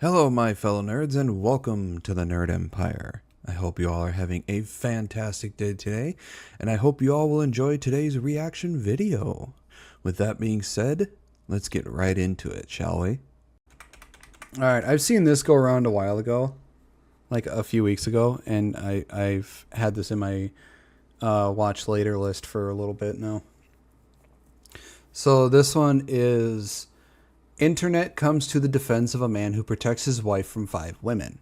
Hello, my fellow nerds, and welcome to the Nerd Empire. I hope you all are having a fantastic day today, and I hope you all will enjoy today's reaction video. With that being said, let's get right into it, shall we? Alright, I've seen this go around a while ago, like a few weeks ago, and I've had this in my watch later list for a little bit now. So this one is... Internet comes to the defense of a man who protects his wife from 5 women.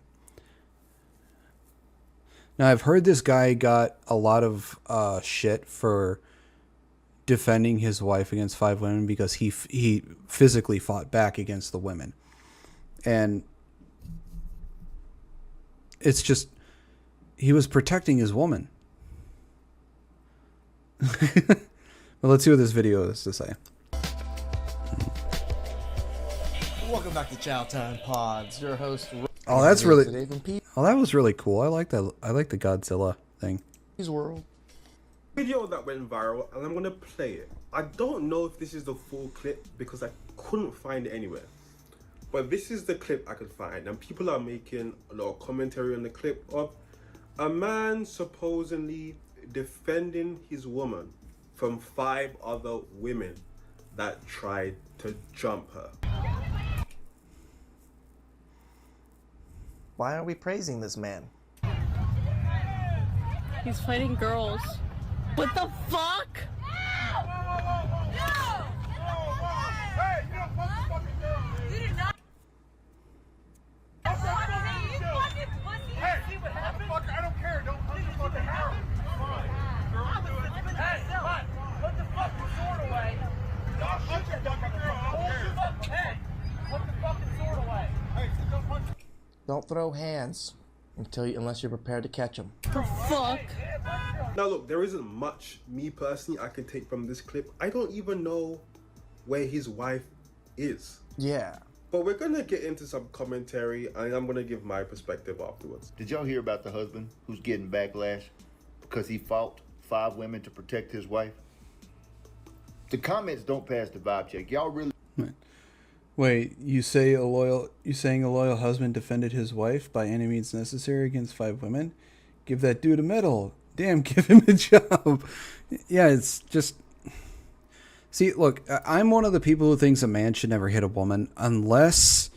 Now, I've heard this guy got a lot of shit for defending his wife against 5 women because he physically fought back against the women. And it's just, he was protecting his woman. Well, let's see what this video has to say. Welcome back to Chow Time Pods. Your host. Oh, that's really. Oh, that was really cool. I like that. I like the Godzilla thing. His world. Video that went viral, and I'm gonna play it. I don't know if this is the full clip because I couldn't find it anywhere. But this is the clip I could find, and people are making a lot of commentary on the clip of a man supposedly defending his woman from 5 other women that tried to jump her. Why are we praising this man? He's fighting girls. What the fuck? Don't throw hands unless you're prepared to catch them. The fuck? Now look, there isn't much, me personally, I can take from this clip. I don't even know where his wife is. Yeah. But we're gonna get into some commentary, and I'm gonna give my perspective afterwards. Did y'all hear about the husband who's getting backlash because he fought 5 women to protect his wife? The comments don't pass the vibe check. Y'all really... Wait, you saying a loyal husband defended his wife by any means necessary against 5 women? Give that dude a medal. Damn, give him a job. Yeah, it's just... See, look, I'm one of the people who thinks a man should never hit a woman unless...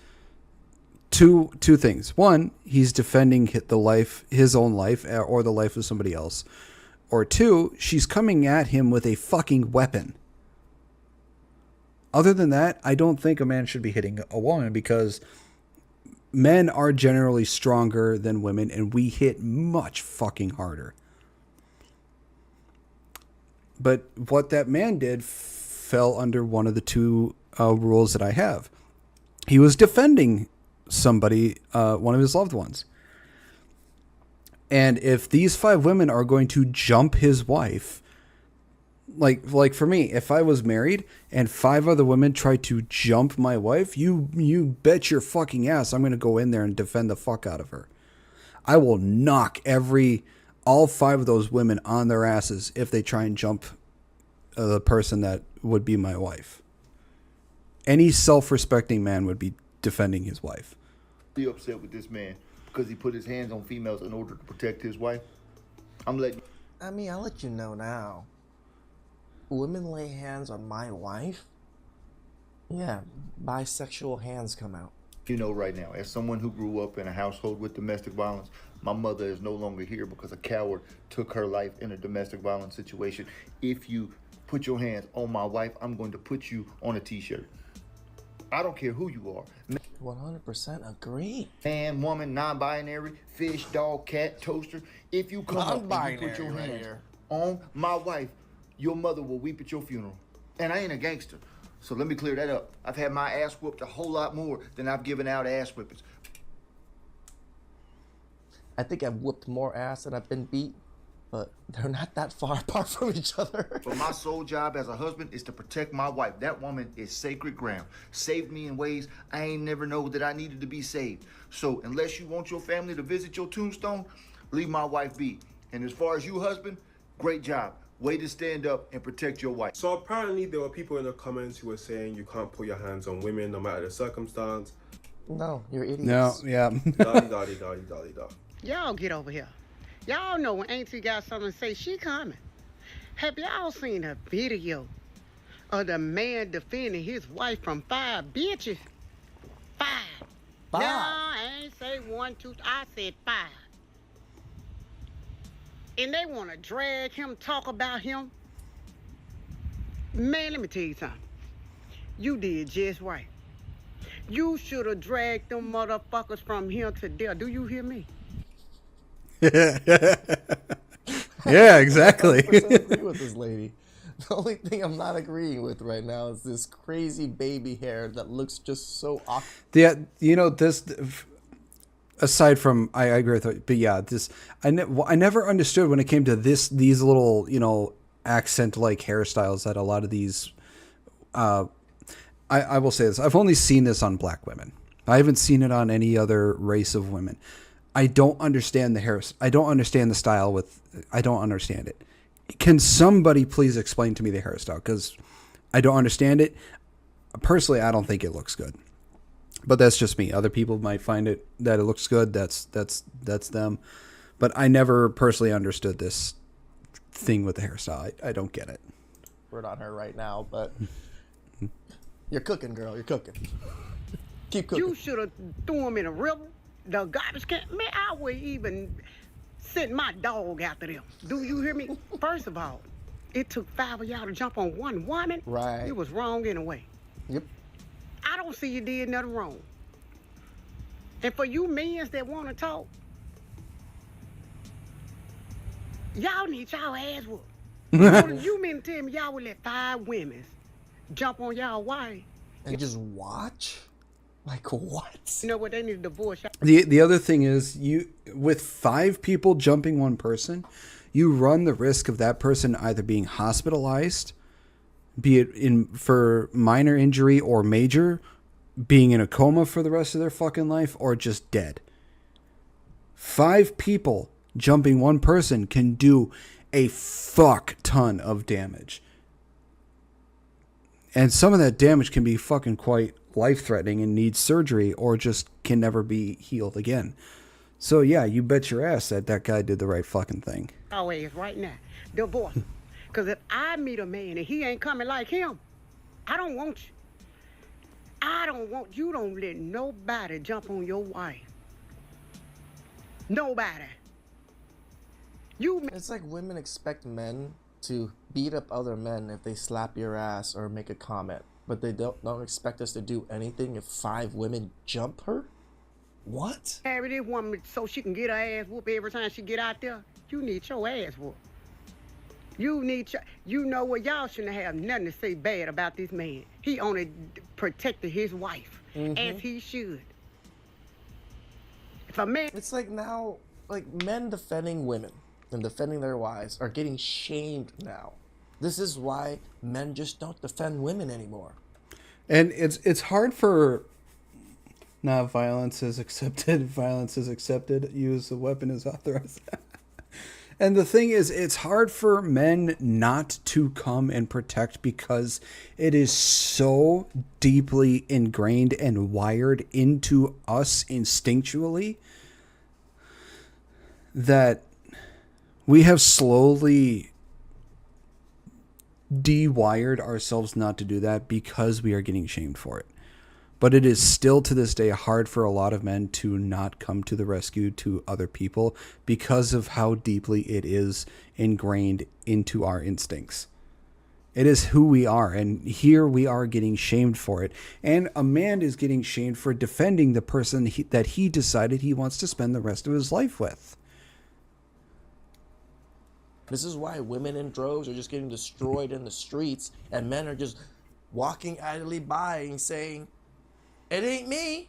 Two things. One, he's defending his own life or the life of somebody else. Or 2, she's coming at him with a fucking weapon. Other than that, I don't think a man should be hitting a woman because men are generally stronger than women and we hit much fucking harder. But what that man did fell under one of the 2 rules that I have. He was defending somebody, one of his loved ones. And if these 5 women are going to jump his wife... Like for me, if I was married and 5 other women tried to jump my wife, you bet your fucking ass I'm going to go in there and defend the fuck out of her. I will knock all 5 of those women on their asses if they try and jump the person that would be my wife. Any self-respecting man would be defending his wife. Be upset with this man because he put his hands on females in order to protect his wife. I'll let you know now. Women lay hands on my wife? Yeah, bisexual hands come out. You know right now, as someone who grew up in a household with domestic violence, my mother is no longer here because a coward took her life in a domestic violence situation. If you put your hands on my wife, I'm going to put you on a t-shirt. I don't care who you are. 100% agree. Man, woman, non-binary, fish, dog, cat, toaster. If you come up and you put your hands on my wife, your mother will weep at your funeral. And I ain't a gangster. So let me clear that up. I've had my ass whooped a whole lot more than I've given out ass whippings. I think I've whooped more ass than I've been beat, but they're not that far apart from each other. But my sole job as a husband is to protect my wife. That woman is sacred ground. Saved me in ways I ain't never know that I needed to be saved. So unless you want your family to visit your tombstone, leave my wife be. And as far as you, husband, great job. Way to stand up and protect your wife. So apparently there were people in the comments who were saying you can't put your hands on women no matter the circumstance. No, you're idiots. No, yeah. Dolly, dolly, dolly, dolly, dolly. Y'all get over here. Y'all know when Auntie got something to say, she coming. Have y'all seen a video of the man defending his wife from 5 bitches? 5. 5? No, I ain't say 1, 2, I said 5. And they want to drag him, talk about him. Man, let me tell you something. You did just right. You should have dragged them motherfuckers from here to there. Do you hear me? Yeah, exactly. 100% agree with this lady. The only thing I'm not agreeing with right now is this crazy baby hair that looks just so awkward. Yeah, this. Aside from, I agree with it, but yeah, this I never understood when it came to these little accent like hairstyles that a lot of these. I will say this: I've only seen this on black women. I haven't seen it on any other race of women. I don't understand the hair. I don't understand the style I don't understand it. Can somebody please explain to me the hairstyle? Because I don't understand it. Personally, I don't think it looks good. But that's just me. Other people might find that it looks good. That's them. But I never personally understood this thing with the hairstyle. I don't get it. Word on her right now, but you're cooking, girl. You're cooking. Keep cooking. You should have threw him in a river, the garbage can. Man, I would even send my dog after them. Do you hear me? First of all, it took 5 of y'all to jump on one woman. Right. It was wrong anyway. Yep. I don't see you did nothing wrong. And for you men that want to talk, y'all need y'all ass whooped. You mean to tell me y'all would let 5 women jump on y'all wife? And just watch? Like what? You know what? They need a divorce. The other thing is, with 5 people jumping one person, you run the risk of that person either being hospitalized, be it for minor injury or major, being in a coma for the rest of their fucking life, or just dead. 5 people jumping one person can do a fuck ton of damage. And some of that damage can be fucking quite life-threatening and needs surgery, or just can never be healed again. So yeah, you bet your ass that guy did the right fucking thing. Always right now. Divorce. Because if I meet a man and he ain't coming like him, I don't want you. You don't let nobody jump on your wife. Nobody. It's like women expect men to beat up other men if they slap your ass or make a comment, but they don't expect us to do anything if 5 women jump her? What? Marry this woman so she can get her ass whooped every time she get out there. You need your ass whooped. You know what? Y'all shouldn't have nothing to say bad about this man. He only protected his wife, as he should. If a man... It's like now, like men defending women and defending their wives are getting shamed now. This is why men just don't defend women anymore. And it's hard for... Not violence is accepted. Violence is accepted. Use a weapon is authorized. And the thing is, it's hard for men not to come and protect because it is so deeply ingrained and wired into us instinctually that we have slowly de-wired ourselves not to do that because we are getting shamed for it. But it is still to this day hard for a lot of men to not come to the rescue to other people because of how deeply it is ingrained into our instincts. It is who we are, and here we are getting shamed for it. And a man is getting shamed for defending the person that he decided he wants to spend the rest of his life with. This is why women in droves are just getting destroyed in the streets, and men are just walking idly by and saying, "It ain't me."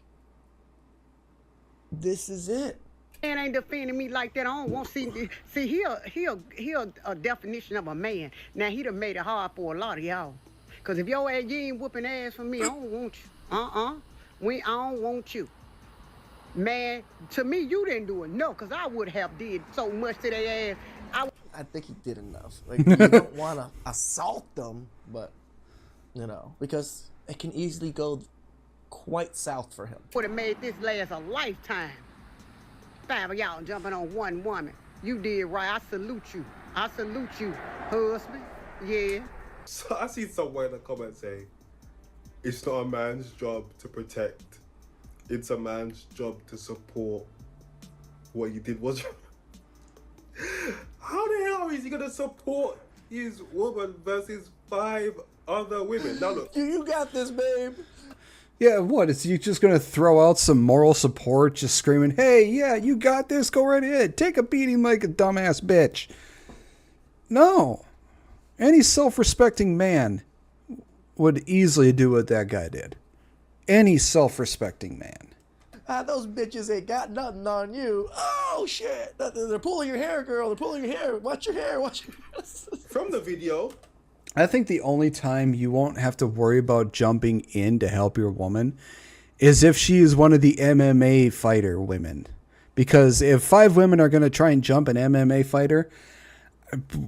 This is it. Man ain't defending me like that. I don't want to see he a definition of a man. Now he done made it hard for a lot of y'all. Cause if your ass you ain't whooping ass for me, I don't want you. I don't want you. Man, to me you didn't do enough. Cause I would have did so much to their ass. I think he did enough. Like, you don't want to assault them, but because it can easily go quite south for him. Would have made this last a lifetime. 5 of y'all jumping on one woman. You did right. I salute you. I salute you, husband. Yeah. So I see somewhere in the comments saying, it's not a man's job to protect. It's a man's job to support. What you did was... How the hell is he going to support his woman versus 5 other women? Now look. You got this, babe. Yeah, what? Is you just going to throw out some moral support, just screaming, hey, yeah, you got this, go right ahead. Take a beating like a dumbass bitch. No. Any self-respecting man would easily do what that guy did. Any self-respecting man. Those bitches ain't got nothing on you. Oh, shit. They're pulling your hair, girl. They're pulling your hair. Watch your hair. Watch your hair. From the video... I think the only time you won't have to worry about jumping in to help your woman is if she is one of the MMA fighter women. Because if 5 women are going to try and jump an MMA fighter,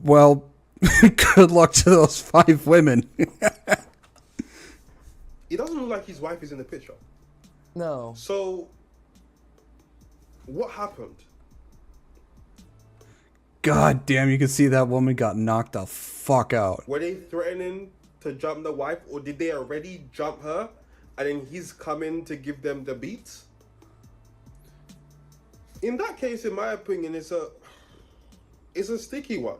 well, good luck to those 5 women. It doesn't look like his wife is in the picture. No. So, what happened? God damn, you can see that woman got knocked the fuck out. Were they threatening to jump the wife, or did they already jump her and then he's coming to give them the beats? In that case, in my opinion, it's a sticky one.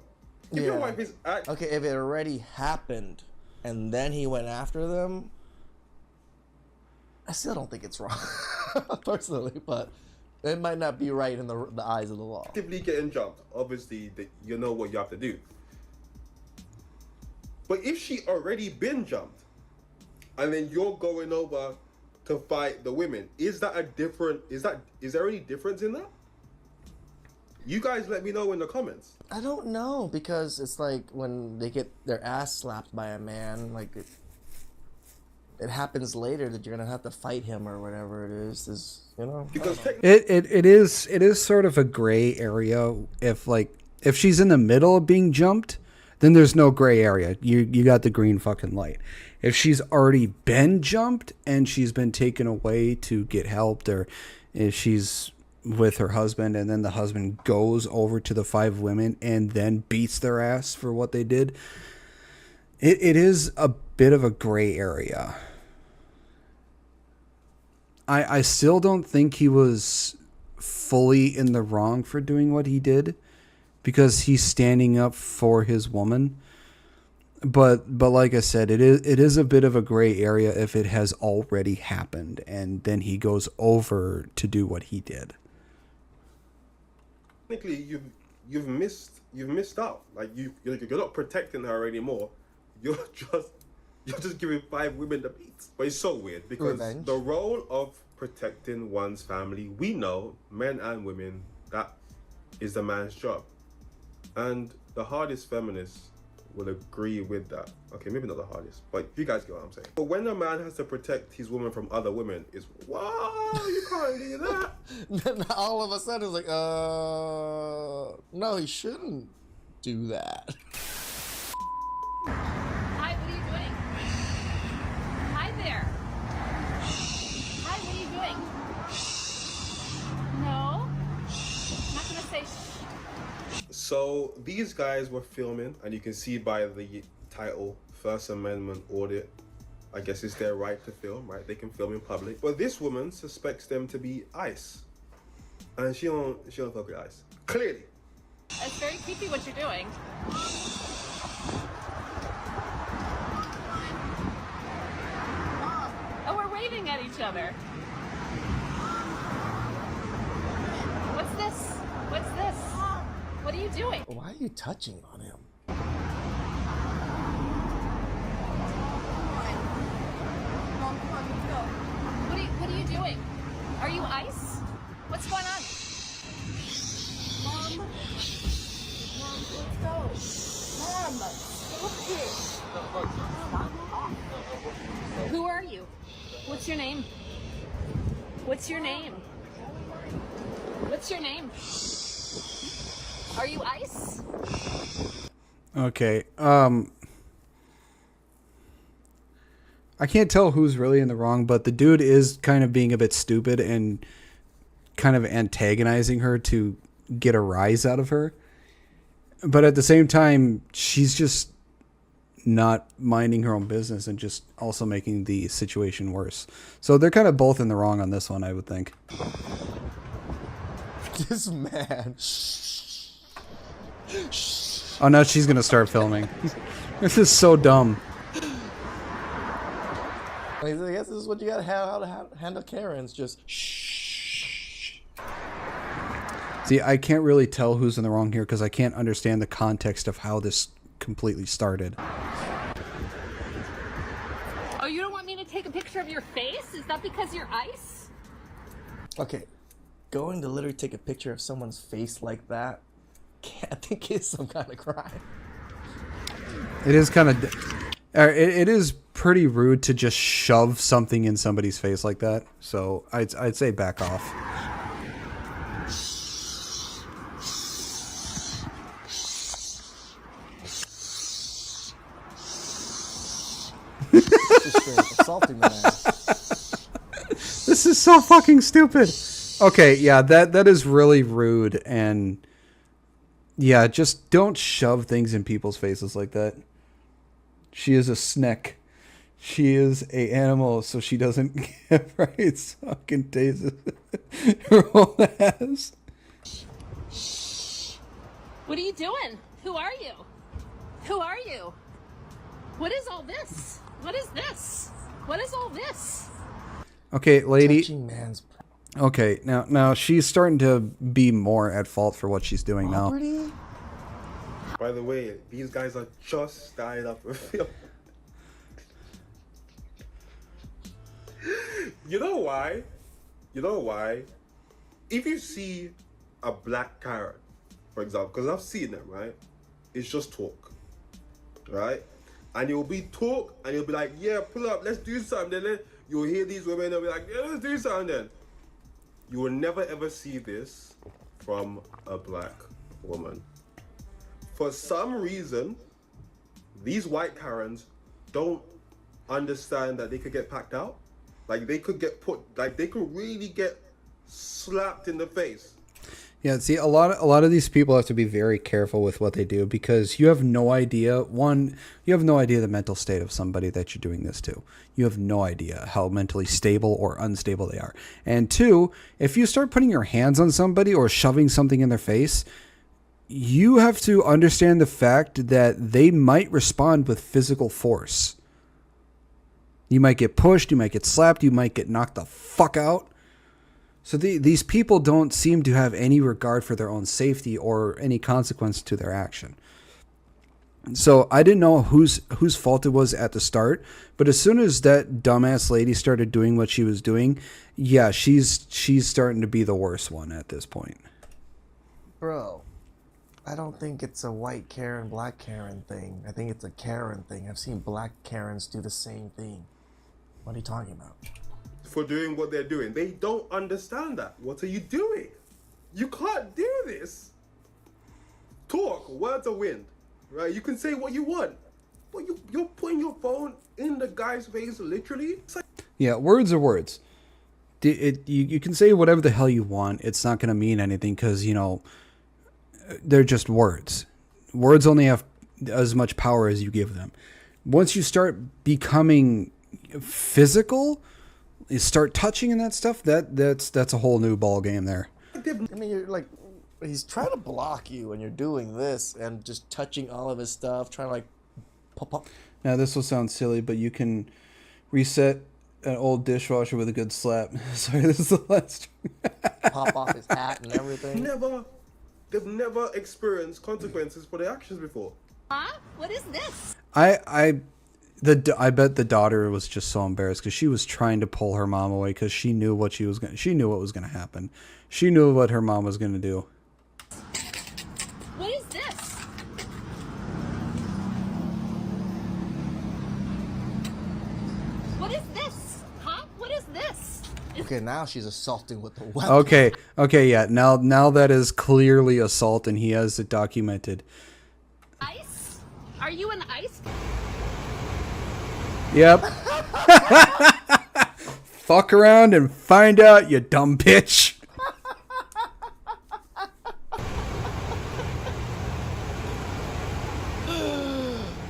If your wife is okay, if it already happened and then he went after them, I still don't think it's wrong, personally, but it might not be right in the eyes of the law. actively getting jumped, obviously you know what you have to do. But if she already been jumped and then you're going over to fight the women, is there any difference in that? You guys let me know in the comments. I don't know, because it's like when they get their ass slapped by a man, like it happens later that you're gonna have to fight him or whatever it is you know. Because It is sort of a gray area. If she's in the middle of being jumped, then there's no gray area. You got the green fucking light. If she's already been jumped and she's been taken away to get helped, or if she's with her husband and then the husband goes over to the 5 women and then beats their ass for what they did, it is a bit of a gray area. I still don't think he was fully in the wrong for doing what he did, because he's standing up for his woman. But like I said, it is a bit of a gray area if it has already happened and then he goes over to do what he did. technically you've missed out. Like you're not protecting her anymore. You're just giving 5 women the beats. But it's so weird because Revenge. the role of protecting one's family, we know, men and women, that is the man's job. And the hardest feminists will agree with that. Okay, maybe not the hardest, but you guys get what I'm saying. But when a man has to protect his woman from other women, it's, wow, you can't do that. Then all of a sudden it's like, no, he shouldn't do that. Hi, what are you doing? Hi there. Hi, what are you doing? No? I'm not gonna say shh. So these guys were filming, and you can see by the title, First Amendment audit. I guess it's their right to film, right? They can film in public. But this woman suspects them to be ICE. And she don't fuck with ICE. Clearly. It's very creepy what you're doing. Oh, we're waving at each other. What's this? What's this? What are you doing? Why are you touching on him? What are you doing? Are you ICE? What's going on? Mom, let's go. Mom, who are you? What's your name? What's your name? What's your name? Are you ICE? Okay. I can't tell who's really in the wrong, but the dude is kind of being a bit stupid and kind of antagonizing her to get a rise out of her. But at the same time, she's just not minding her own business and just also making the situation worse. So they're kind of both in the wrong on this one, I would think. This man. Oh, now she's going to start filming. This is so dumb. I guess this is what you gotta handle Karens. Just shh. See, I can't really tell who's in the wrong here because I can't understand the context of how this completely started. Oh, you don't want me to take a picture of your face? Is that because you're ice? Okay, going to literally take a picture of someone's face like that, I think is some kind of crime. It is kind of... It is pretty rude to just shove something in somebody's face like that. So I'd say back off. Just straight up assaulting the man. This is so fucking stupid. Okay, yeah, that is really rude, and yeah, just don't shove things in people's faces like that. She is a snake. She is a animal, so she doesn't get rights. Fucking tastes her own ass. What are you doing? Who are you? Who are you? What is all this? What is this? What is all this? Okay, lady. Touching man's Okay, now she's starting to be more at fault for what she's doing now. property? By the way, these guys are just starting up a film. You know why? You know why? If you see a black Karen, for example, because I've seen them, right? It's just talk, right? And you'll be talk, and you'll be like, yeah, pull up, let's do something. Then you'll hear these women, they'll be like, yeah, let's do something then. You will never ever see this from a black woman. For some reason, these white Karens don't understand that they could get packed out. Like they could get put, like they could really get slapped in the face. Yeah, see, a lot of these people have to be very careful with what they do because you have no idea. One, you have no idea the mental state of somebody that you're doing this to. You have no idea how mentally stable or unstable they are. And two, if you start putting your hands on somebody or shoving something in their face, you have to understand the fact that they might respond with physical force. You might get pushed, you might get slapped, you might get knocked the fuck out. So these people don't seem to have any regard for their own safety or any consequence to their action. So I didn't know whose fault it was at the start, but as soon as that dumbass lady started doing what she was doing, yeah, she's starting to be the worst one at this point. Bro, I don't think it's a white Karen, black Karen thing. I think it's a Karen thing. I've seen black Karens do the same thing. What are you talking about? For doing what they're doing. They don't understand that. What are you doing? You can't do this. Talk, words are wind, right? You can say what you want, but you're putting your phone in the guy's face, literally. It's like, Yeah, words are words. You can say whatever the hell you want. It's not going to mean anything because, you know, they're just words. Words only have as much power as you give them. Once you start becoming physical, you start touching and that stuff, that's a whole new ball game there. I mean, you're like, he's trying to block you and you're doing this and just touching all of his stuff, trying to like pop. Now this will sound silly, but you can reset an old dishwasher with a good slap. Sorry, this is the last. Pop off his hat and everything. they've never experienced consequences for their actions before. Huh? What is this? I bet the daughter was just so embarrassed because she was trying to pull her mom away because she knew what she knew what was going to happen. She knew what her mom was going to do. What is this? What is this? Huh? What is this? Okay, now she's assaulting with the weapon. Okay, yeah. Now that is clearly assault, and he has it documented. Ice? Are you an ice? Yep. Fuck around and find out, you dumb bitch.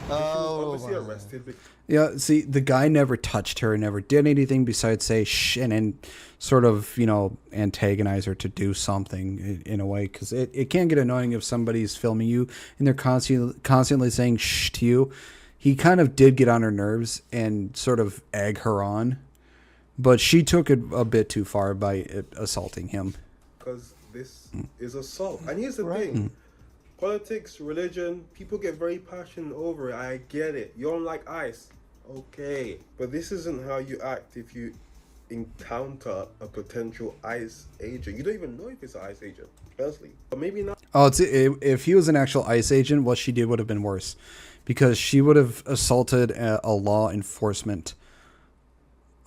Obviously arrested. Yeah, see, the guy never touched her, never did anything besides say shh and then sort of, you know, antagonize her to do something in a way. Because it can get annoying if somebody's filming you and they're constantly saying shh to you. He kind of did get on her nerves and sort of egg her on. But she took it a bit too far by assaulting him. Because this is assault. And here's the thing. Politics, religion, people get very passionate over it. I get it. You don't like ICE. Okay. But this isn't how you act if you encounter a potential ICE agent. You don't even know if it's an ICE agent, personally. But maybe not. Oh, if he was an actual ICE agent, what she did would have been worse. Because she would have assaulted a law enforcement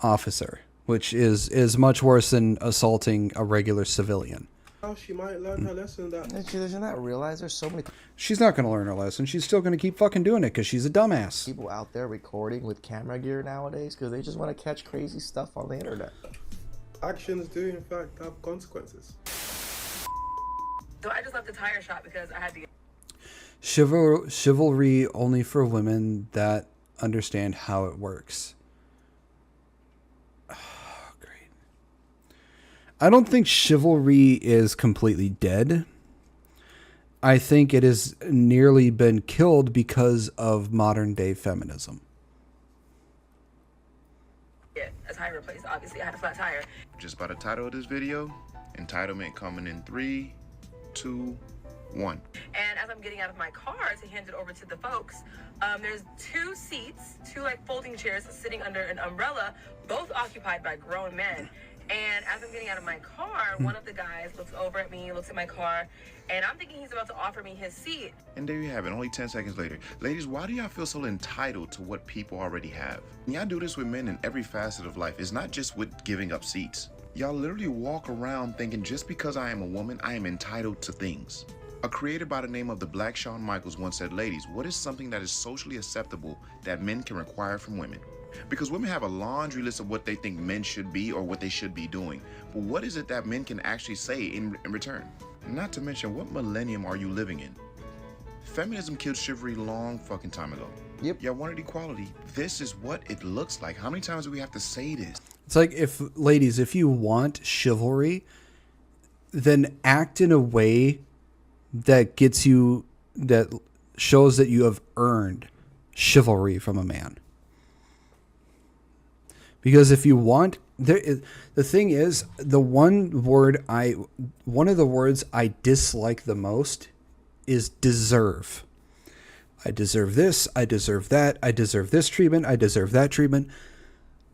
officer, which is much worse than assaulting a regular civilian. She might learn her lesson that. And she does not realize there's so many She's not going to learn her lesson. She's still going to keep fucking doing it because she's a dumbass. people out there recording with camera gear nowadays because they just want to catch crazy stuff on the internet. Actions do, in fact, have consequences. So I just left the tire shop because I had to get. Chivalry only for women that understand how it works. Oh, great. I don't think chivalry is completely dead. I think it has nearly been killed because of modern day feminism. Get a tire replaced. Obviously, I had a flat tire. Just by the title of this video, entitlement coming in 3, 2, 1. And as I'm getting out of my car to hand it over to the folks, there's 2 seats, 2 like folding chairs sitting under an umbrella, both occupied by grown men. And as I'm getting out of my car, one of the guys looks over at me, looks at my car, and I'm thinking he's about to offer me his seat. And there you have it, only 10 seconds later. Ladies, why do y'all feel so entitled to what people already have? And y'all do this with men in every facet of life. It's not just with giving up seats. Y'all literally walk around thinking just because I am a woman, I am entitled to things. A creator by the name of the Black Shawn Michaels once said, ladies, what is something that is socially acceptable that men can require from women? Because women have a laundry list of what they think men should be or what they should be doing. But what is it that men can actually say in return? Not to mention, what millennium are you living in? Feminism killed chivalry long fucking time ago. Yep. Y'all wanted equality. This is what it looks like. How many times do we have to say this? It's like, ladies, if you want chivalry, then act in a way that shows that you have earned chivalry from a man. Because if you want, the thing is, one of the words I dislike the most is deserve. I deserve this, I deserve that, I deserve this treatment, I deserve that treatment.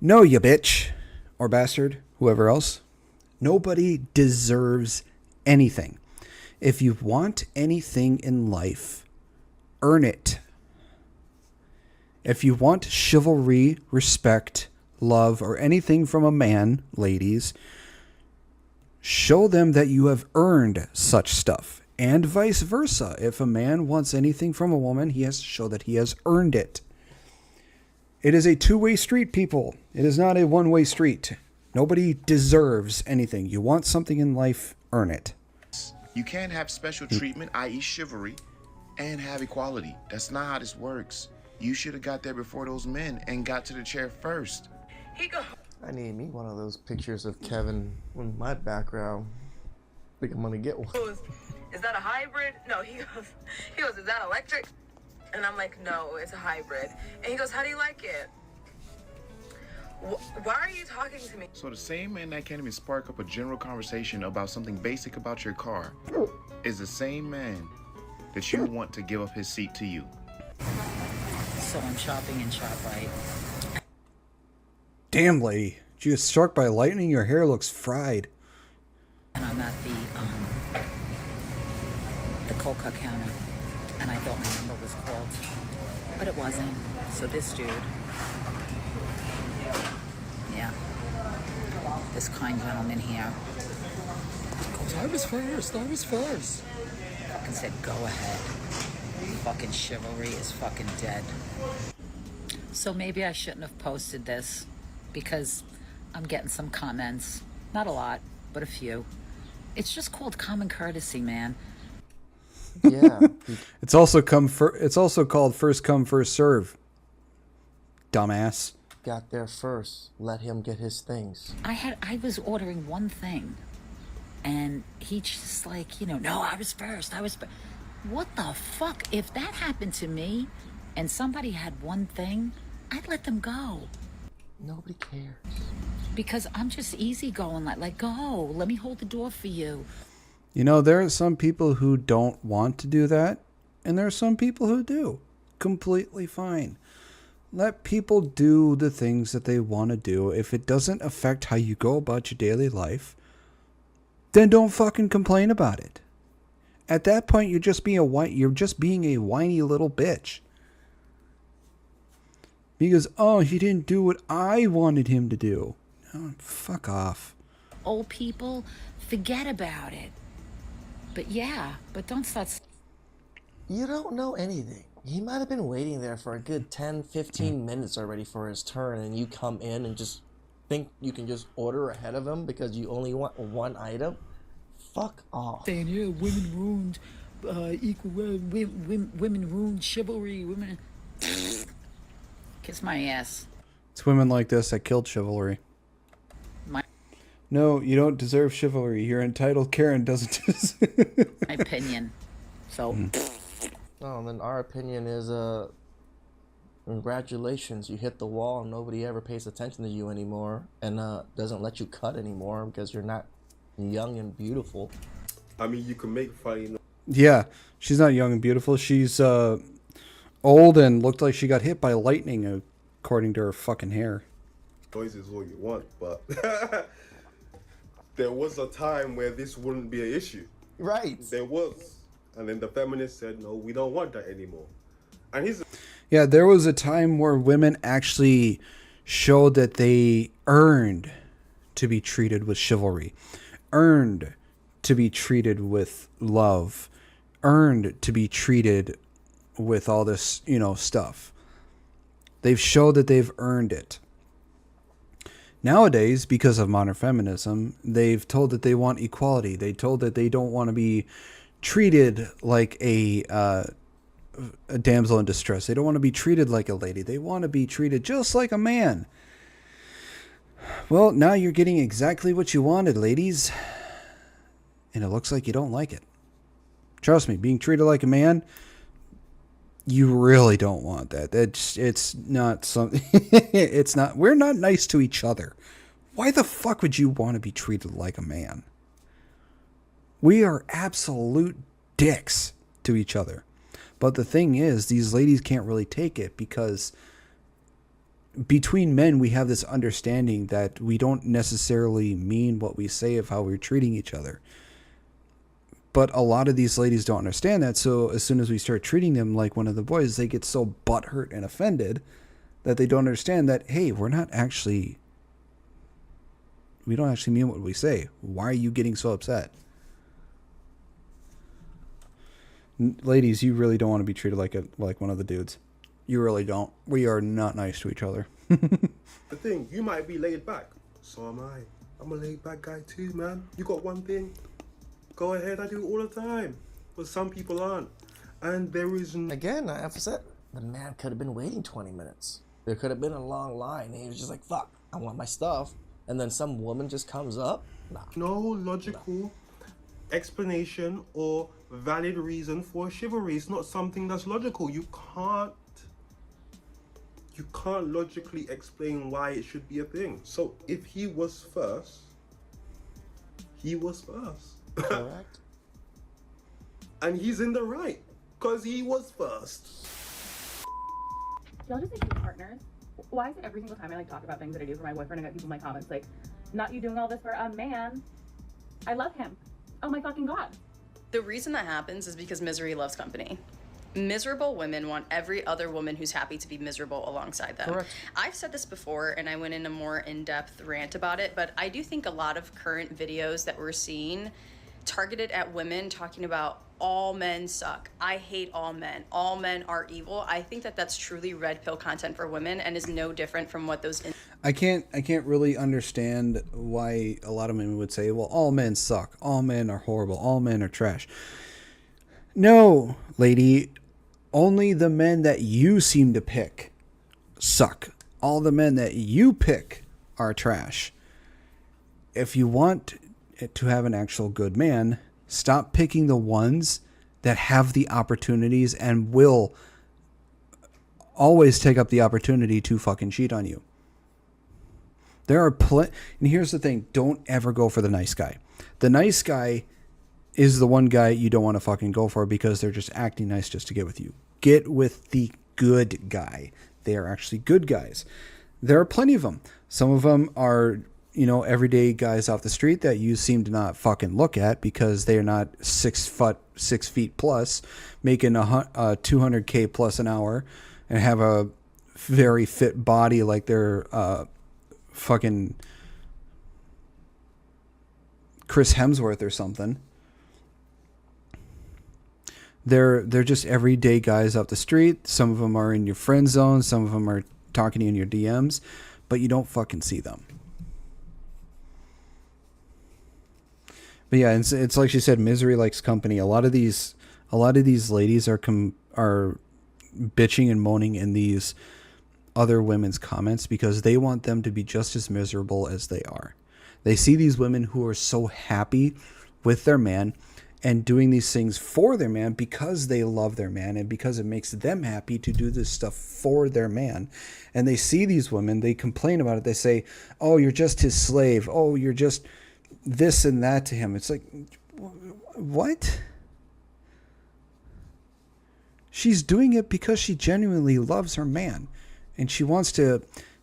No, you bitch, or bastard, whoever else. Nobody deserves anything. If you want anything in life, earn it. If you want chivalry, respect, love, or anything from a man, ladies, show them that you have earned such stuff. And vice versa. If a man wants anything from a woman, he has to show that he has earned it. It is a two-way street, people. It is not a one-way street. Nobody deserves anything. You want something in life, earn it. You can't have special treatment, i.e. chivalry, and have equality. That's not how this works. You should have got there before those men and got to the chair first. He goes, I need me one of those pictures of Kevin in my background. Think I'm gonna get one. is that a hybrid? No, he goes, is that electric? And I'm like, no, it's a hybrid. And he goes, how do you like it? Why are you talking to me? So the same man that can't even spark up a general conversation about something basic about your car is the same man that you want to give up his seat to you. So I'm shopping in ShopRite. Damn, lady. Did you get struck by lightning? Your hair looks fried. And I'm at the Coca counter. And I thought my number was called. But it wasn't. So this dude. Yeah. This kind gentleman here. Goes, I was first. Fucking said, go ahead. Fucking chivalry is fucking dead. So maybe I shouldn't have posted this because I'm getting some comments. Not a lot, but a few. It's just called common courtesy, man. Yeah. It's also called first come first serve. Dumbass. Got there first. Let him get his things. I was ordering one thing, and he just like, no, I was first. What the fuck? If that happened to me, and somebody had one thing, I'd let them go. Nobody cares. Because I'm just easygoing, like go. Let me hold the door for you. There are some people who don't want to do that, and there are some people who do. Completely fine. Let people do the things that they want to do. If it doesn't affect how you go about your daily life, then don't fucking complain about it. At that point, you're just being a whiny little bitch. Because, he didn't do what I wanted him to do. Oh, fuck off. Old people, forget about it. But don't start... You don't know anything. He might have been waiting there for a good 10, 15 minutes already for his turn, and you come in and just think you can just order ahead of him because you only want one item? Fuck off. Saying, yeah, women ruined women ruined chivalry, women... Kiss my ass. It's women like this that killed chivalry. No, you don't deserve chivalry. Your entitled Karen doesn't deserve... My opinion. So... Oh, and then our opinion is, congratulations, you hit the wall and nobody ever pays attention to you anymore and doesn't let you cut anymore because you're not young and beautiful. I mean, you can make funny. Yeah, she's not young and beautiful. She's old and looked like she got hit by lightning, according to her fucking hair. Noises all you want, but there was a time where this wouldn't be an issue. Right. There was. And then the feminists said, no, we don't want that anymore. And yeah, there was a time where women actually showed that they earned to be treated with chivalry, earned to be treated with love, earned to be treated with all this, stuff. They've showed that they've earned it. Nowadays, because of modern feminism, they've told that they want equality. They told that they don't want to be treated like a damsel in distress. They don't want to be treated like a lady. They want to be treated just like a man. Well, now you're getting exactly what you wanted, ladies. And it looks like you don't like it. Trust me, being treated like a man, you really don't want that. It's not something... it's not... We're not nice to each other. Why the fuck would you want to be treated like a man? We are absolute dicks to each other. But the thing is, these ladies can't really take it because between men, we have this understanding that we don't necessarily mean what we say of how we're treating each other. But a lot of these ladies don't understand that. So as soon as we start treating them like one of the boys, they get so butthurt and offended that they don't understand that, hey, we don't actually mean what we say. Why are you getting so upset? Ladies, you really don't want to be treated like one of the dudes. You really don't. We are not nice to each other. the thing, you might be laid back. So am I. I'm a laid back guy too, man. You got one thing, go ahead, I do it all the time. But some people aren't. And there is... Again, I emphasize, the man could have been waiting 20 minutes. There could have been a long line. And he was just like, fuck, I want my stuff. And then some woman just comes up. Nah. No logical explanation or valid reason for chivalry. It's not something that's logical. You can't logically explain why it should be a thing. So if he was first, he was first. Correct. And he's in the right because he was first. Y'all just like be partners. Why is it every single time I talk about things that I do for my boyfriend, I get people in my comments like, not you doing all this for a man. I love him. Oh my fucking God. The reason that happens is because misery loves company. Miserable women want every other woman who's happy to be miserable alongside them. Correct. I've said this before and I went in a more in-depth rant about it, but I do think a lot of current videos that we're seeing targeted at women, talking about all men suck. I hate all men. All men are evil. I think that that's truly red pill content for women and is no different from what those. I can't really understand why a lot of men would say, well, all men suck. All men are horrible. All men are trash. No, lady, only the men that you seem to pick suck. All the men that you pick are trash. If you want to have an actual good man, stop picking the ones that have the opportunities and will always take up the opportunity to fucking cheat on you. There are and here's the thing, don't ever go for the nice guy. The nice guy is the one guy you don't want to fucking go for because they're just acting nice just to get with you. Get with the good guy. They are actually good guys. There are plenty of them. Some of them are, you know, everyday guys off the street that you seem to not fucking look at because they are not 6 feet plus, making a $200K plus an hour and have a very fit body like they're fucking Chris Hemsworth or something. They're just everyday guys off the street. Some of them are in your friend zone. Some of them are talking to you in your DMs, but you don't fucking see them. But yeah, it's like she said, misery likes company. A lot of these ladies are bitching and moaning in these other women's comments because they want them to be just as miserable as they are. They see these women who are so happy with their man and doing these things for their man because they love their man and because it makes them happy to do this stuff for their man. And they see these women, they complain about it. They say, oh, you're just his slave. Oh, you're just this and that to him. It's like, what? She's doing it because she genuinely loves her man and she wants to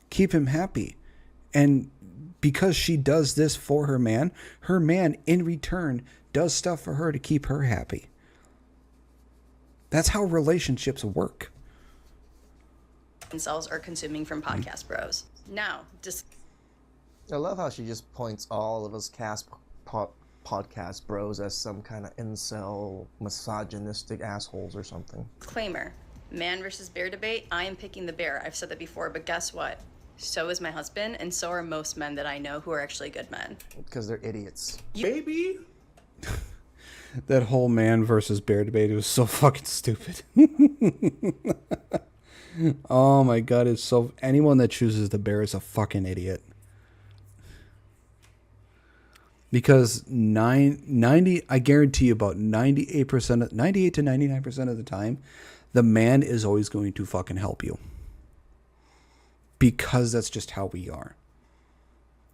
keep him happy. And because she does this for her man in return does stuff for her to keep her happy. That's how relationships work. Themselves are consuming from podcast bros. Now, I love how she just points all of us podcast bros as some kind of incel, misogynistic assholes or something. disclaimer, man versus bear debate, I am picking the bear. I've said that before, but guess what? So is my husband, and so are most men that I know who are actually good men. Because they're idiots. Maybe. That whole man versus bear debate, it was so fucking stupid. Oh my god, it's so... Anyone that chooses the bear is a fucking idiot. Because I guarantee you about 98 to 99% of the time, the man is always going to fucking help you. Because that's just how we are.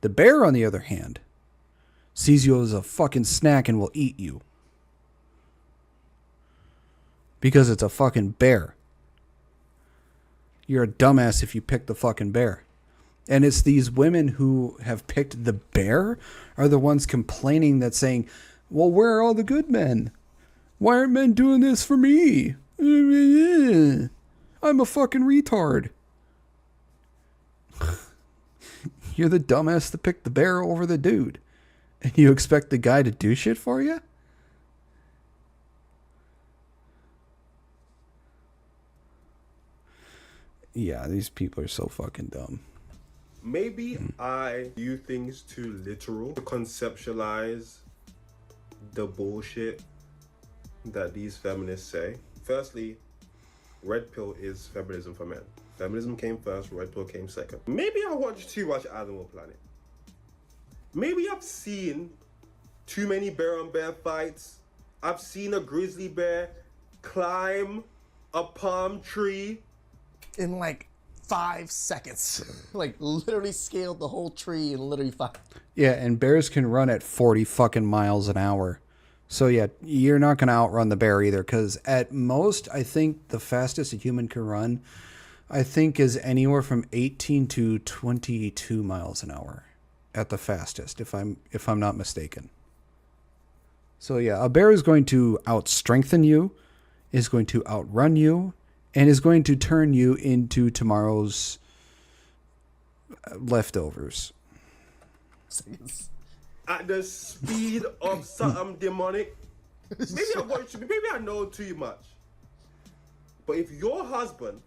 The bear, on the other hand, sees you as a fucking snack and will eat you. Because it's a fucking bear. You're a dumbass if you pick the fucking bear. And it's these women who have picked the bear are the ones complaining that saying, well, where are all the good men? Why aren't men doing this for me? I'm a fucking retard. You're the dumbass that picked the bear over the dude. And you expect the guy to do shit for you? Yeah, these people are so fucking dumb. Maybe I view things too literal to conceptualize the bullshit that these feminists say. Firstly, red pill is feminism for men. Feminism came first, red pill came second. Maybe I watch too much Animal Planet. Maybe I've seen too many bear on bear fights. I've seen a grizzly bear climb a palm tree In like 5 seconds. Like literally scaled the whole tree in literally 5. Yeah, and bears can run at 40 fucking miles an hour. So yeah, you're not going to outrun the bear either, because at most, I think the fastest a human can run, I think, is anywhere from 18 to 22 miles an hour at the fastest, if I'm not mistaken. So yeah, a bear is going to outstrengthen you, is going to outrun you, and is going to turn you into tomorrow's leftovers. at the speed of something demonic. Maybe I know too much. But if your husband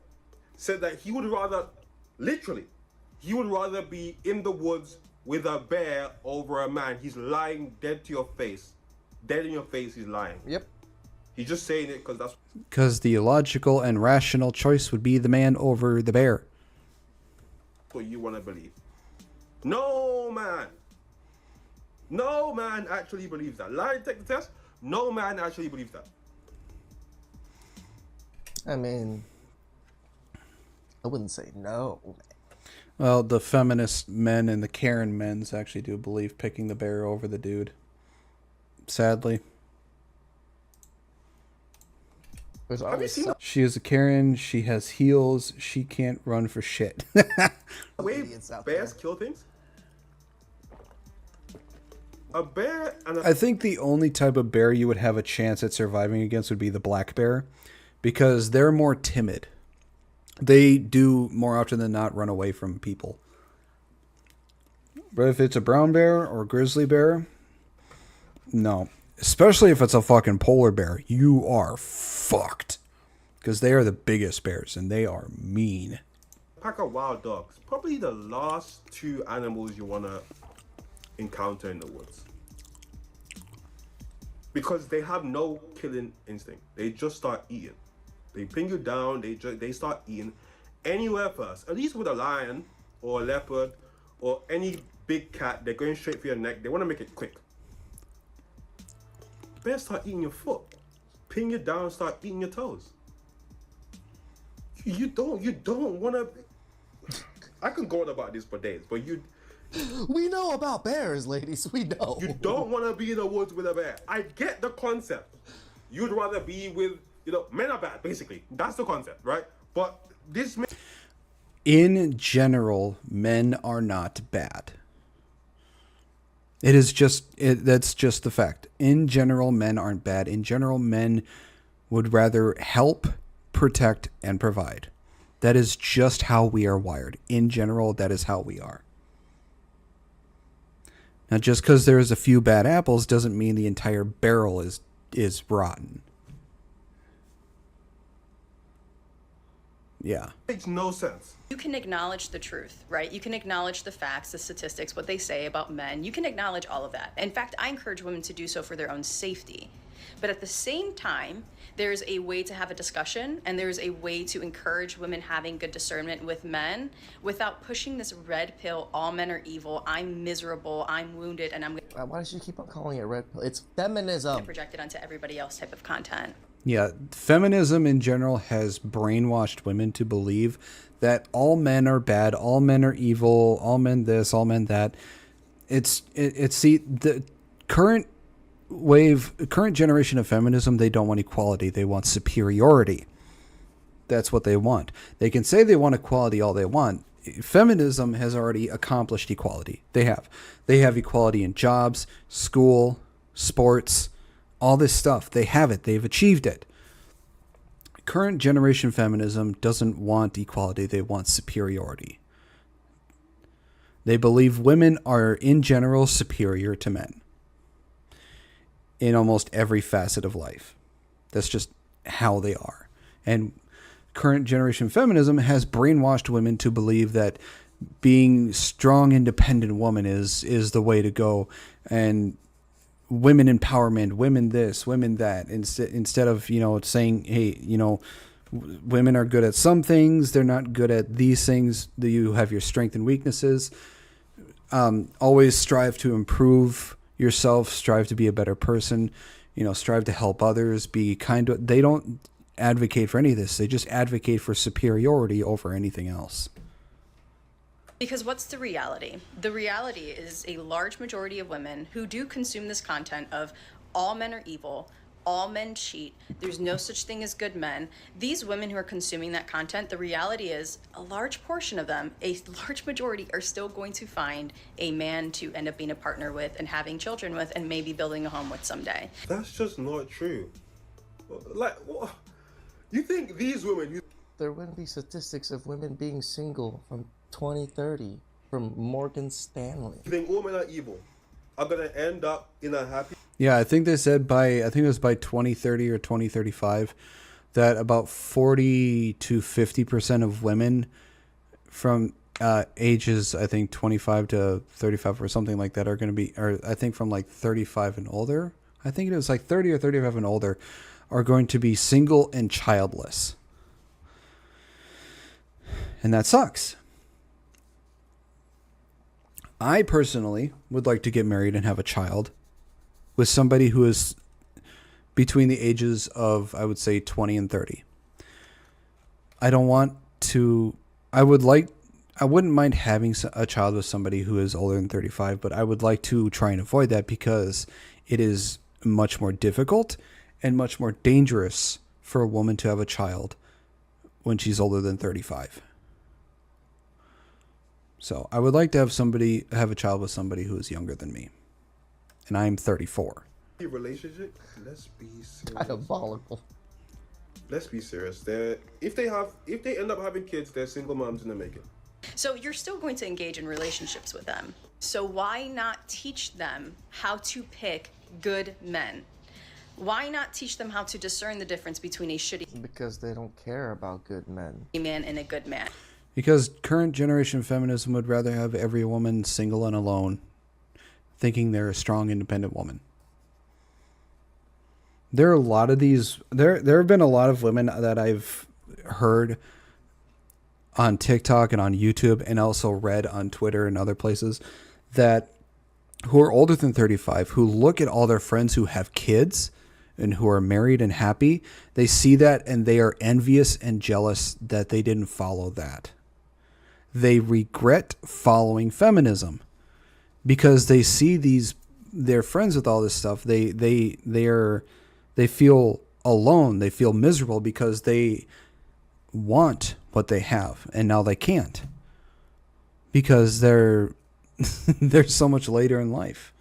said that he would rather, literally, he would rather be in the woods with a bear over a man, he's lying dead to your face. Dead in your face, he's lying. Yep. He's just saying it because that's... Because the logical and rational choice would be the man over the bear. what you want to believe. No man actually believes that. Lie detector test, no man actually believes that. I mean, I wouldn't say no. Well, the feminist men and the Karen men's actually do believe picking the bear over the dude. Sadly. There's always She is a Karen. She has heels. She can't run for shit. Wait, bears kill things? A bear and a... I think the only type of bear you would have a chance at surviving against would be the black bear, because they're more timid. They do more often than not run away from people. But if it's a brown bear or grizzly bear, no. Especially if it's a fucking polar bear, you are fucked. Because they are the biggest bears and they are mean. Pack of wild dogs. Probably the last two animals you want to encounter in the woods. Because they have no killing instinct. They just start eating. They pin you down, they start eating anywhere first. At least with a lion or a leopard or any big cat, they're going straight for your neck. They want to make it quick. Bears start eating your foot. Pin you down, start eating your toes. You don't want to... I can go on about this for days, but you... We know about bears, ladies. We know. You don't want to be in the woods with a bear. I get the concept. You'd rather be with, men are bad, basically. That's the concept, right? But this... In general, men are not bad. It is just, that's just the fact. In general, men aren't bad. In general, men would rather help, protect, and provide. That is just how we are wired. In general, that is how we are. Now, just because there's a few bad apples doesn't mean the entire barrel is rotten. Yeah. Makes no sense. You can acknowledge the truth, right? You can acknowledge the facts, the statistics, what they say about men. You can acknowledge all of that. In fact, I encourage women to do so for their own safety. But at the same time, there's a way to have a discussion and there's a way to encourage women having good discernment with men without pushing this red pill, all men are evil, I'm miserable, I'm wounded, and I'm going Why does she keep on calling it red pill? It's feminism. to project it onto everybody else type of content. Yeah, feminism in general has brainwashed women to believe that all men are bad, all men are evil, all men this, all men that. It's the current generation of feminism, they don't want equality, they want superiority. That's what they want. They can say they want equality all they want. Feminism has already accomplished equality. They have equality in jobs, school, sports, all this stuff. They have it. They've achieved it. Current generation feminism doesn't want equality. They want superiority. They believe women are in general superior to men in almost every facet of life. That's just how they are. And current generation feminism has brainwashed women to believe that being strong, independent woman is the way to go. And women empowerment, women this, women that, instead of, saying, hey, women are good at some things, they're not good at these things, you have your strengths and weaknesses. Always strive to improve yourself, strive to be a better person, strive to help others, be kind to, they don't advocate for any of this. They just advocate for superiority over anything else. Because what's the reality? The reality is a large majority of women who do consume this content of all men are evil, all men cheat, there's no such thing as good men. These women who are consuming that content, the reality is a large portion of them, a large majority, are still going to find a man to end up being a partner with and having children with and maybe building a home with someday. That's just not true. Like, what? You think these women... There wouldn't be statistics of women being single from 2030 from Morgan Stanley. You think all men are evil? are gonna end up in a happy. Yeah, I think they said I think it was by 2030 or 2035 that about 40 to 50% of women from ages, I think 25 to 35 or something like that, are going to be, or I think from like 35 and older, I think it was like 30 or 35 and older, are going to be single and childless. And that sucks. I personally would like to get married and have a child with somebody who is between the ages of, I would say, 20 and 30. I wouldn't mind having a child with somebody who is older than 35, but I would like to try and avoid that because it is much more difficult and much more dangerous for a woman to have a child when she's older than 35. So I would like to have a child with somebody who is younger than me. And I'm 34. Relationship, let's be serious. Diabolical. Let's be serious. If they end up having kids, they're single moms in the making. So you're still going to engage in relationships with them. So why not teach them how to pick good men? Why not teach them how to discern the difference between a shitty Because they don't care about good men. man and a good man? Because current generation feminism would rather have every woman single and alone, thinking they're a strong, independent woman. There are a lot of these. There have been a lot of women that I've heard on TikTok and on YouTube, and also read on Twitter and other places, who are older than 35, who look at all their friends who have kids and who are married and happy. They see that and they are envious and jealous that they didn't follow that. They regret following feminism because they see their friends with all this stuff. They feel alone. They feel miserable because they want what they have and now they can't because they're so much later in life.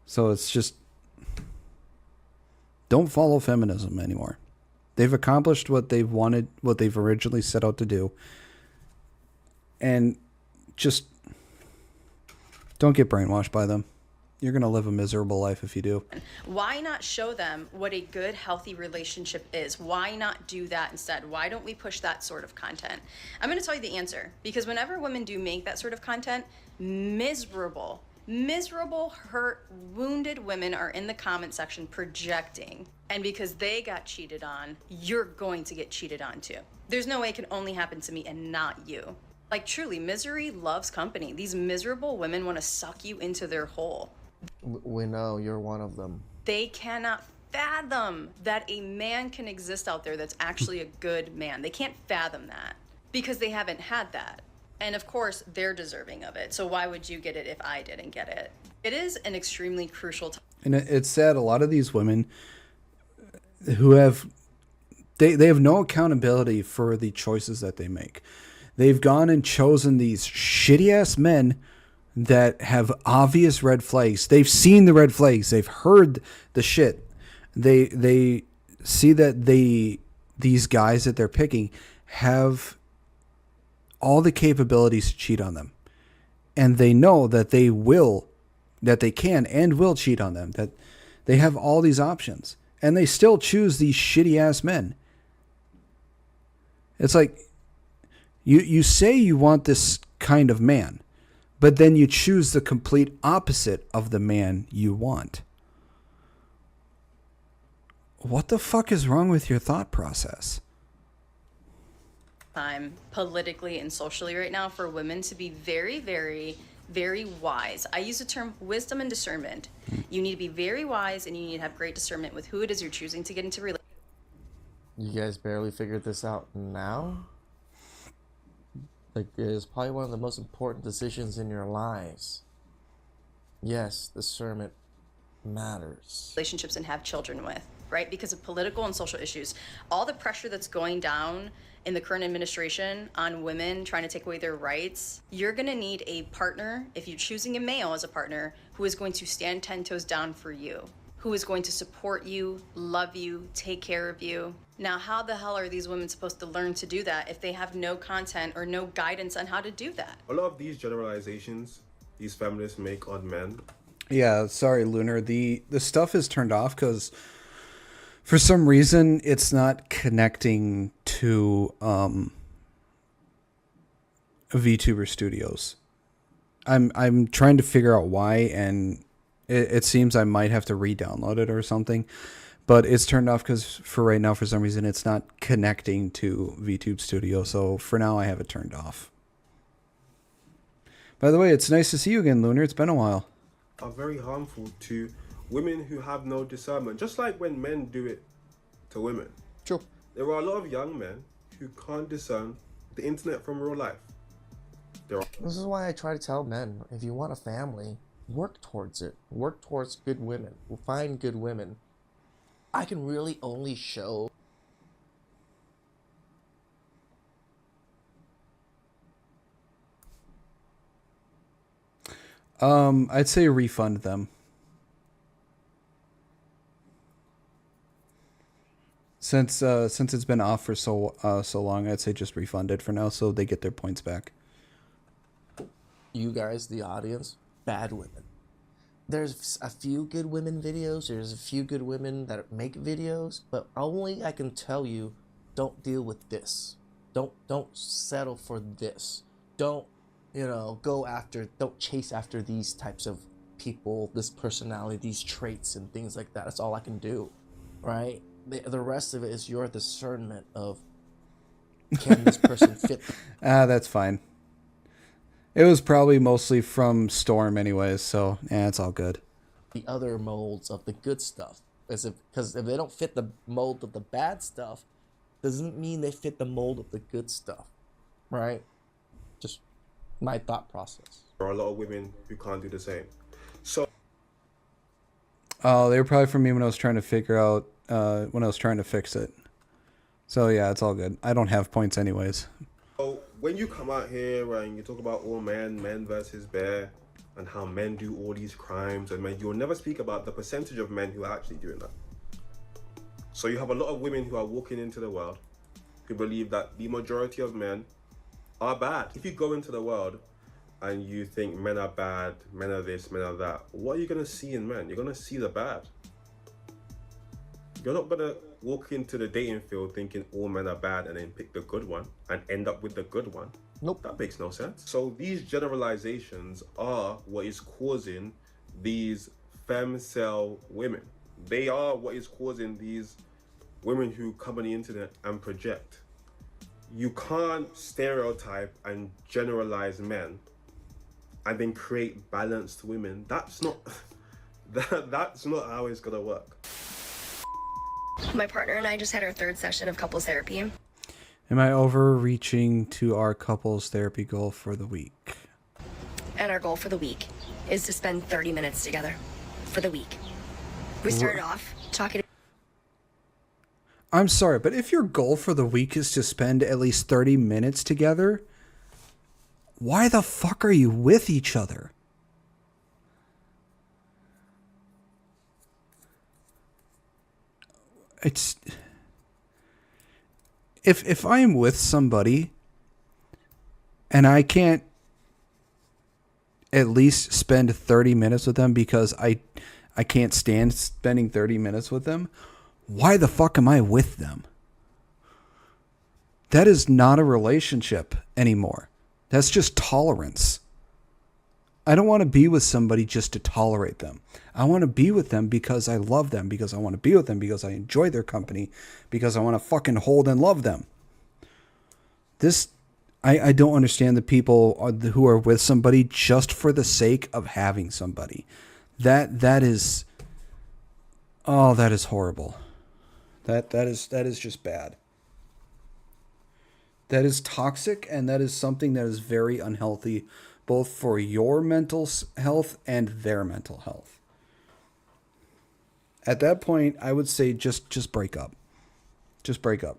So it's just, don't follow feminism anymore. They've accomplished what they've wanted, what they've originally set out to do. And just don't get brainwashed by them. You're going to live a miserable life if you do. Why not show them what a good, healthy relationship is? Why not do that instead? Why don't we push that sort of content? I'm going to tell you the answer. Because whenever women do make that sort of content, miserable, hurt, wounded women are in the comment section projecting. And because they got cheated on, you're going to get cheated on too. There's no way it can only happen to me and not you. Like, truly, misery loves company. These miserable women want to suck you into their hole. We know you're one of them. They cannot fathom that a man can exist out there that's actually a good man. They can't fathom that because they haven't had that. And of course, they're deserving of it. So why would you get it if I didn't get it? It is an extremely crucial time. And it's sad, a lot of these women who have no accountability for the choices that they make. They've gone and chosen these shitty ass men that have obvious red flags. They've seen the red flags. They've heard the shit. They see that these guys that they're picking have all the capabilities to cheat on them. And they know that they can and will cheat on them. That they have all these options. And they still choose these shitty ass men. It's like, you say you want this kind of man, but then you choose the complete opposite of the man you want. What the fuck is wrong with your thought process? Time politically and socially right now for women to be very, very, very wise. I use the term wisdom and discernment. You need to be very wise and you need to have great discernment with who it is you're choosing to get into relationships. You guys barely figured this out now? Like, it is probably one of the most important decisions in your lives. Yes, discernment matters. Relationships and have children with, right? Because of political and social issues. All the pressure that's going down in the current administration on women trying to take away their rights, you're going to need a partner, if you're choosing a male as a partner, who is going to stand 10 toes down for you, who is going to support you, love you, take care of you. Now, how the hell are these women supposed to learn to do that if they have no content or no guidance on how to do that? A lot of these generalizations these feminists make on men. Yeah, sorry, Lunar. The stuff is turned off because for some reason it's not connecting to VTuber Studios. I'm trying to figure out why, and it seems I might have to re-download it or something. But it's turned off because for right now, for some reason, it's not connecting to VTube Studio. So for now, I have it turned off. By the way, it's nice to see you again, Lunar. It's been a while. Are very harmful to women who have no discernment, just like when men do it to women. True. There are a lot of young men who can't discern the internet from real life. This is why I try to tell men, if you want a family, work towards it. Work towards good women. Find good women. I can really only show I'd say refund them. Since it's been off for so long, I'd say just refund it for now so they get their points back. you guys, the audience, bad women. There's a few good women videos. There's a few good women that make videos, but only I can tell you, don't deal with this. Don't settle for this. Don't, don't chase after these types of people, this personality, these traits and things like that. That's all I can do, right? The rest of it is your discernment of, can this person fit? That's fine. It was probably mostly from Storm anyways, so yeah, it's all good. The other molds of the good stuff. Because if they don't fit the mold of the bad stuff, doesn't mean they fit the mold of the good stuff, right? Just my thought process. There are a lot of women who can't do the same. So, oh, they were probably from me when I was trying to figure out, when I was trying to fix it. So yeah, it's all good. I don't have points anyways. So when you come out here and you talk about all men versus bear, and how men do all these crimes, and you'll never speak about the percentage of men who are actually doing that. So you have a lot of women who are walking into the world who believe that the majority of men are bad. If you go into the world and you think men are bad, men are this, men are that, what are you going to see in men? You're going to see the bad. You're not going to walk into the dating field thinking all men are bad and then pick the good one and end up with the good one. Nope. That makes no sense. So these generalizations are what is causing these femcel women. They are what is causing these women who come on the internet and project. You can't stereotype and generalize men and then create balanced women. That's not that's not how it's gonna work. My partner and I just had our third session of couples therapy. Am I overreaching to our couples therapy goal for the week? And our goal for the week is to spend 30 minutes together for the week. We started off talking. I'm sorry, but if your goal for the week is to spend at least 30 minutes together, why the fuck are you with each other? It's... If I am with somebody and I can't at least spend 30 minutes with them because I can't stand spending 30 minutes with them, why the fuck am I with them? That is not a relationship anymore. That's just tolerance. I don't want to be with somebody just to tolerate them. I want to be with them because I love them, because I want to be with them, because I enjoy their company, because I want to fucking hold and love them. I don't understand the people who are with somebody just for the sake of having somebody. That is horrible. That is just bad. That is toxic, and that is something that is very unhealthy, both for your mental health and their mental health. At that point, I would say just break up. Just break up.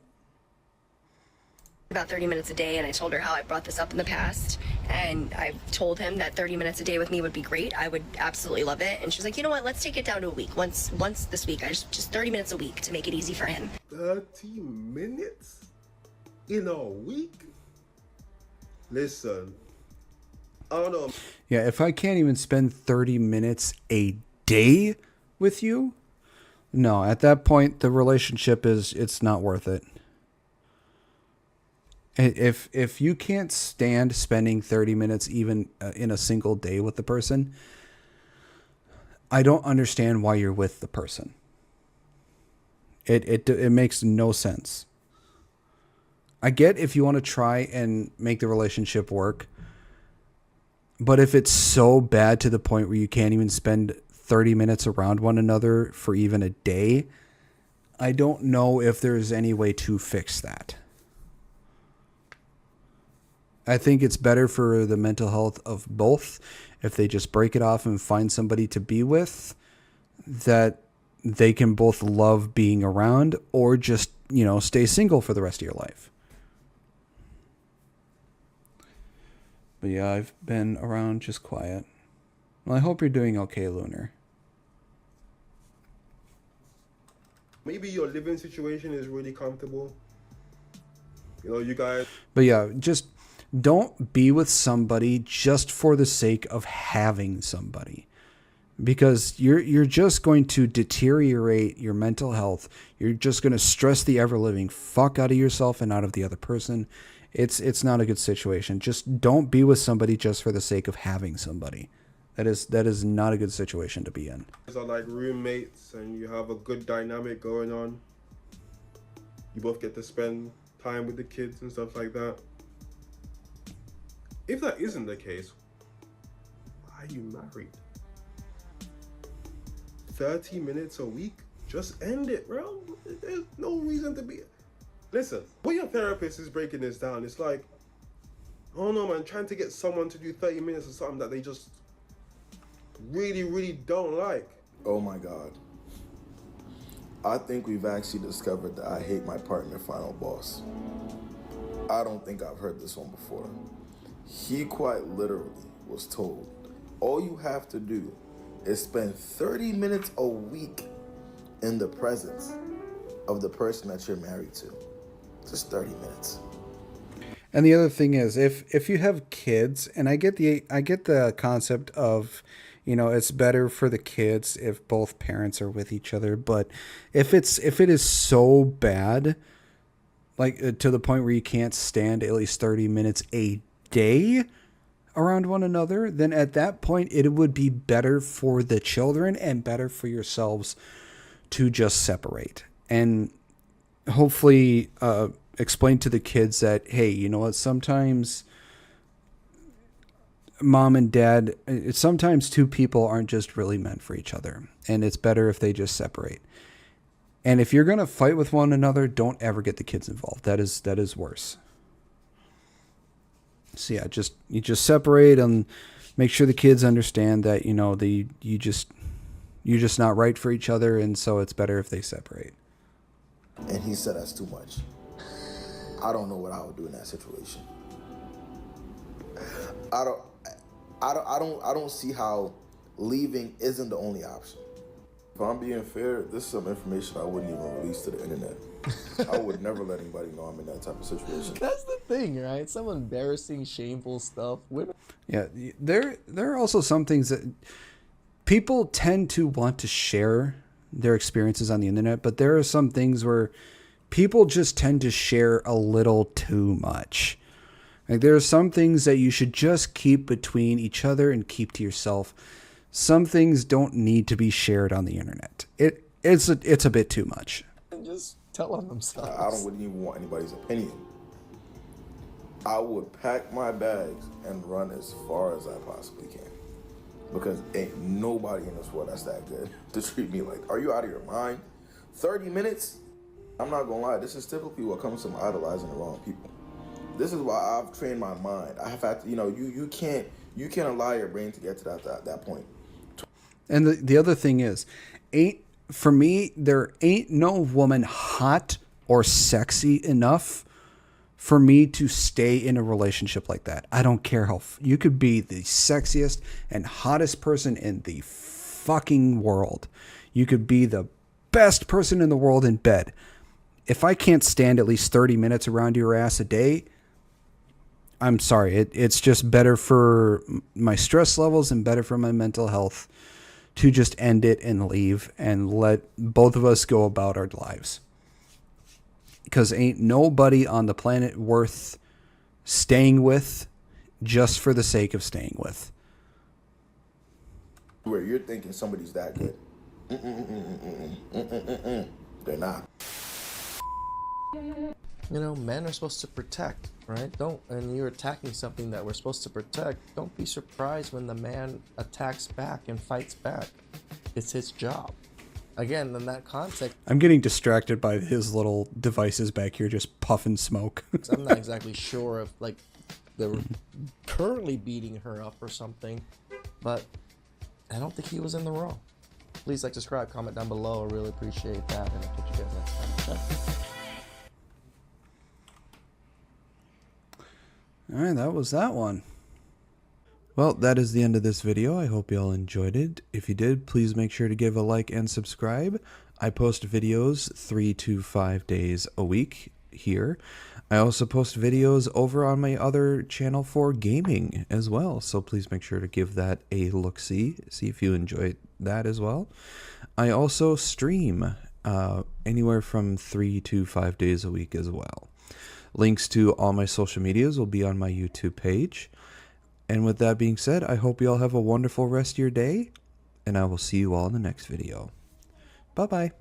about 30 minutes a day, and I told her how I brought this up in the past, and I told him that 30 minutes a day with me would be great. I would absolutely love it. And she was like, you know what, let's take it down to a week. Once this week, I just 30 minutes a week to make it easy for him. 30 minutes in a week? Listen, I don't know. Yeah, if I can't even spend 30 minutes a day with you, no, at that point the relationship it's not worth it. If you can't stand spending 30 minutes even in a single day with the person, I don't understand why you're with the person. It makes no sense. I get if you want to try and make the relationship work, but if it's so bad to the point where you can't even spend 30 minutes around one another for even a day, I don't know if there's any way to fix that. I think it's better for the mental health of both if they just break it off and find somebody to be with that they can both love being around, or just, stay single for the rest of your life. But yeah, I've been around just quiet. Well, I hope you're doing okay, Lunar. Maybe your living situation is really comfortable. You guys. But yeah, just don't be with somebody just for the sake of having somebody, because you're just going to deteriorate your mental health. You're just going to stress the ever living fuck out of yourself and out of the other person. It's not a good situation. Just don't be with somebody just for the sake of having somebody. That is not a good situation to be in. You guys are like roommates and you have a good dynamic going on. You both get to spend time with the kids and stuff like that. If that isn't the case, why are you married? 30 minutes a week? Just end it, bro. There's no reason to be... Listen, when your therapist is breaking this down, it's like, oh no, man, trying to get someone to do 30 minutes of something that they just really, really don't like. Oh my God. I think we've actually discovered that I hate my partner final boss. I don't think I've heard this one before. He quite literally was told, all you have to do is spend 30 minutes a week in the presence of the person that you're married to. Just 30 minutes. And the other thing is, if you have kids, and I get the concept of, it's better for the kids if both parents are with each other, but if it is so bad, like to the point where you can't stand at least 30 minutes a day around one another, then at that point it would be better for the children and better for yourselves to just separate, and hopefully explain to the kids that, hey, you know what, sometimes mom and dad, sometimes two people aren't just really meant for each other, and it's better if they just separate. And if you're going to fight with one another, don't ever get the kids involved. That is worse. So yeah, you just separate and make sure the kids understand that, you're just not right for each other, and so it's better if they separate. And he said that's too much. I don't know what I would do in that situation. I don't see how leaving isn't the only option. If I'm being fair, this is some information I wouldn't even release to the internet. I would never let anybody know I'm in that type of situation. That's the thing, right? Some embarrassing, shameful stuff. Yeah, there are also some things that people tend to want to share their experiences on the internet, but there are some things where people just tend to share a little too much. Like, there are some things that you should just keep between each other and keep to yourself. Some things don't need to be shared on the internet. It's a bit too much. Just tell on themselves. I wouldn't even want anybody's opinion. I would pack my bags and run as far as I possibly can. Because ain't nobody in this world that's that good to treat me like, are you out of your mind? 30 minutes? I'm not gonna lie, this is typically what comes from idolizing the wrong people. This is why I've trained my mind. I have had to, you can't allow your brain to get to that point. And the other thing is, for me, there ain't no woman hot or sexy enough for me to stay in a relationship like that. I don't care how you could be the sexiest and hottest person in the fucking world. You could be the best person in the world in bed. If I can't stand at least 30 minutes around your ass a day, I'm sorry. It's just better for my stress levels and better for my mental health to just end it and leave and let both of us go about our lives. Because ain't nobody on the planet worth staying with just for the sake of staying with. Where you're thinking somebody's that good. They're not. You know, men are supposed to protect, right? And you're attacking something that we're supposed to protect. Don't be surprised when the man attacks back and fights back. It's his job. Again, in that context, I'm getting distracted by his little devices back here just puffing smoke. I'm not exactly sure if like they were currently beating her up or something, but I don't think he was in the wrong. Please like, subscribe, comment down below. I really appreciate that, and I'll catch you guys next time. All right, that was that one. Well, that is the end of this video. I hope you all enjoyed it. If you did, please make sure to give a like and subscribe. I post videos 3 to 5 days a week here. I also post videos over on my other channel for gaming as well. So please make sure to give that a look-see. See if you enjoy that as well. I also stream anywhere from 3 to 5 days a week as well. Links to all my social medias will be on my YouTube page. And with that being said, I hope you all have a wonderful rest of your day, and I will see you all in the next video. Bye-bye.